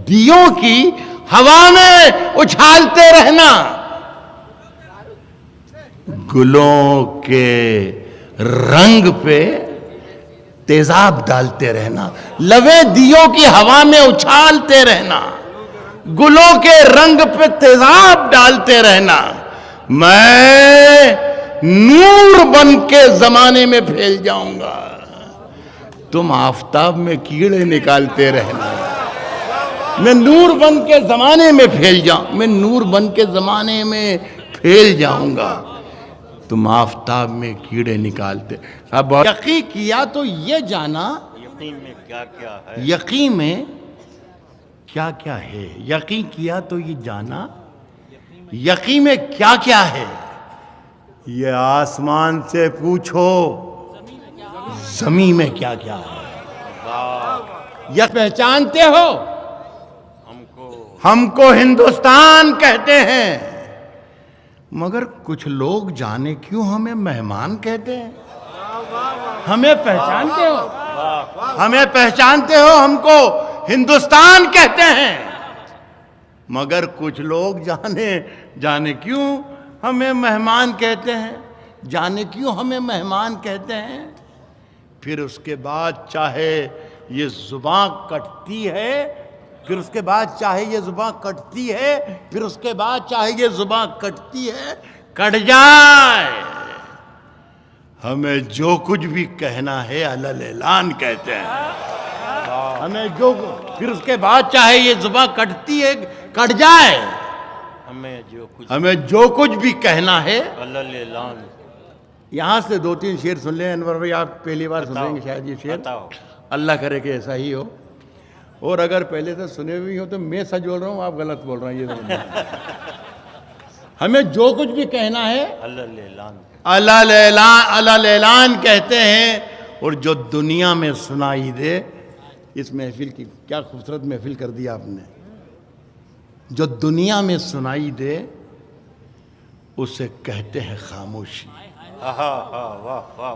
دیوں کی ہوا میں اچھالتے رہنا، گلوں کے رنگ پہ تیزاب ڈالتے رہنا، لوے دیوں کی ہوا میں اچھالتے رہنا، گلوں کے رنگ پہ تیزاب ڈالتے رہنا، میں نور بن کے زمانے میں پھیل جاؤں گا، تم آفتاب میں کیڑے نکالتے رہنا۔ میں نور بن کے زمانے میں پھیل جاؤں، میں نور بن کے زمانے میں پھیل جاؤں گا، تم آفتاب میں کیڑے نکالتے۔ اب یقین کیا تو یہ جانا، یقین میں کیا کیا ہے، یقین میں کیا کیا ہے، یقین کیا تو یہ جانا، یقین میں کیا کیا ہے، یہ آسمان سے پوچھو زمین میں کیا کیا ہے۔ یہ پہچانتے ہو ہم کو ہندوستان کہتے ہیں، مگر کچھ لوگ جانے کیوں ہمیں مہمان کہتے ہیں۔ ہمیں پہچانتے ہو، ہمیں پہچانتے ہو، ہم کو ہندوستان کہتے ہیں، مگر کچھ لوگ جانے کیوں ہمیں مہمان کہتے ہیں، جانے کیوں ہمیں مہمان کہتے ہیں۔ پھر اس کے بعد چاہے یہ زباں کٹتی ہے، پھر اس کے بعد چاہے یہ زباں کٹتی ہے، پھر اس کے بعد چاہے یہ زباں کٹتی ہے، کٹ جائے، ہمیں جو کچھ بھی کہنا ہے علل اعلان کہتے ہیں۔ ہمیں پھر اس کے بعد چاہے یہ زباں کٹتی ہے، کٹ جائے، ہمیں جو کچھ بھی کہنا ہے علل اعلان۔ یہاں سے دو تین شعر سن لیں انور بھائی، آپ پہلی بار سنیں گے شاید یہ شعر، اللہ کرے کہ ایسا ہی ہو، اور اگر پہلے سے سنے ہوئی ہو تو میں سچ بول رہا ہوں، آپ غلط بول رہے ہیں، یہ سمجھیں۔ ہمیں جو کچھ بھی کہنا ہے علل اعلان، علل اعلان کہتے ہیں، اور جو دنیا میں سنائی دے، اس محفل کی کیا خوبصورت محفل کر دی آپ نے، جو دنیا میں سنائی دے اسے کہتے ہیں خاموشی۔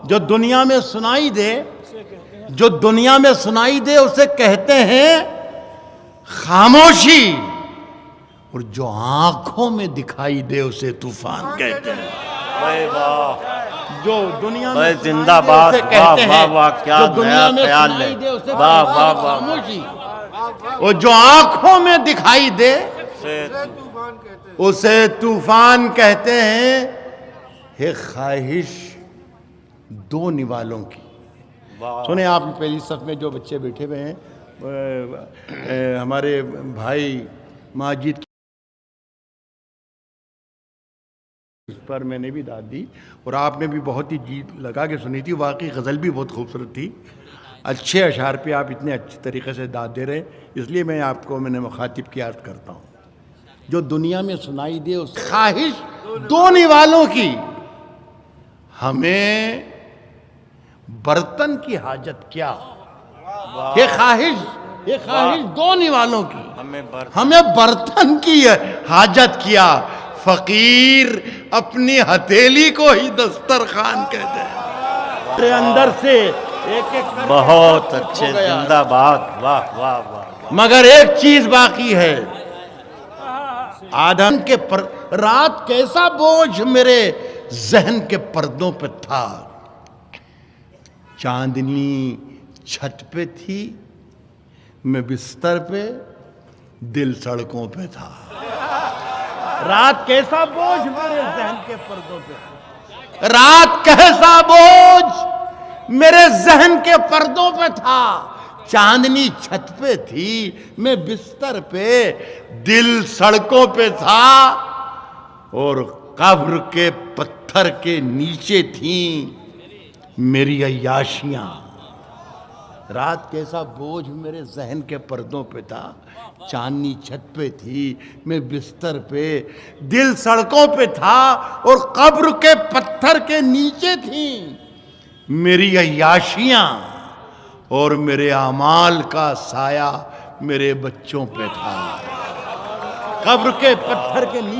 جو دنیا میں سنائی دے، جو دنیا میں سنائی دے اسے کہتے ہیں خاموشی، اور جو آنکھوں میں دکھائی دے اسے طوفان کہتے ہیں۔ جو دنیا میں زندہ باد، واہ واہ کیا نیا خیال ہے، واہ واہ خاموشی، اور جو آنکھوں میں دکھائی دے اسے طوفان کہتے ہیں۔ ہے خواہش دو نوالوں کی، سنیں آپ پہلی صف میں جو بچے بیٹھے ہوئے ہیں، ہمارے بھائی ماجد اس پر میں نے بھی داد دی، اور آپ نے بھی بہت ہی جی لگا کے سنی تھی، واقعی غزل بھی بہت خوبصورت تھی، اچھے اشعار پہ آپ اتنے اچھے طریقے سے داد دے رہے، اس لیے میں نے مخاطب کی عرض کرتا ہوں، جو دنیا میں سنائی دے اس خواہش دو نوالوں کی، ہمیں برتن کی حاجت کیا، یہ خواہش دو نوالوں کی، ہمیں برتن کی حاجت کیا، فقیر اپنی ہتھیلی کو ہی دسترخوان کہتے ہیں۔ میرے اندر سے ایک ایک بہت اچھے، زندہ باد، واہ واہ واہ۔ مگر ایک چیز باقی ہے، آدھن کے رات کیسا بوجھ میرے ذہن کے پردوں پہ تھا، چاندنی چھت پہ تھی، میں بستر پہ، دل سڑکوں پہ تھا۔ رات کیسا بوجھ میرے ذہن کے پردوں پہ تھا، رات کیسا بوجھ میرے ذہن کے پردوں پہ تھا، چاندنی چھت پہ تھی، میں بستر پہ، دل سڑکوں پہ تھا، اور قبر کے پتھر کے نیچے تھیں میری عیاشیاں۔ رات کیسا بوجھ میرے ذہن کے پردوں پہ تھا، چاندنی چھت پہ تھی، میں بستر پہ، دل سڑکوں پہ تھا، اور قبر کے پتھر کے نیچے تھیں میری عیاشیاں، اور میرے اعمال کا سایہ میرے بچوں پہ تھا۔ قبر کے پتھر کے نیچے